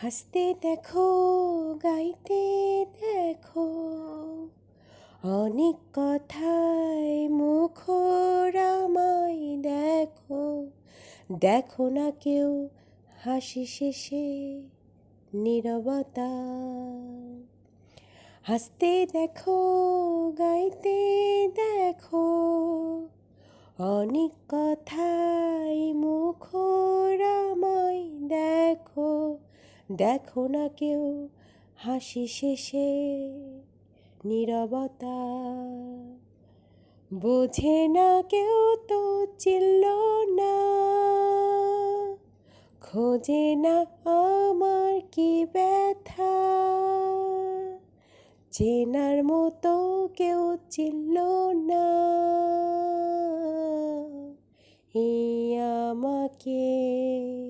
হাসতে দেখো, গাইতে দেখো, অনেক কথায় মুখর আমায় দেখো। দেখো না কেউ হাসি শেষে নীরবতা। হাসতে দেখো, গাইতে দেখো, অনেক কথায় মুখর আমায় দেখো। দেখো না কেউ হাসি শেষে নীরবতা। বোঝে না কেউ তো চিনল না, খোঁজে না আমার কি ব্যথা। চেনার মতো কেউ চিনল না এই আমাকে।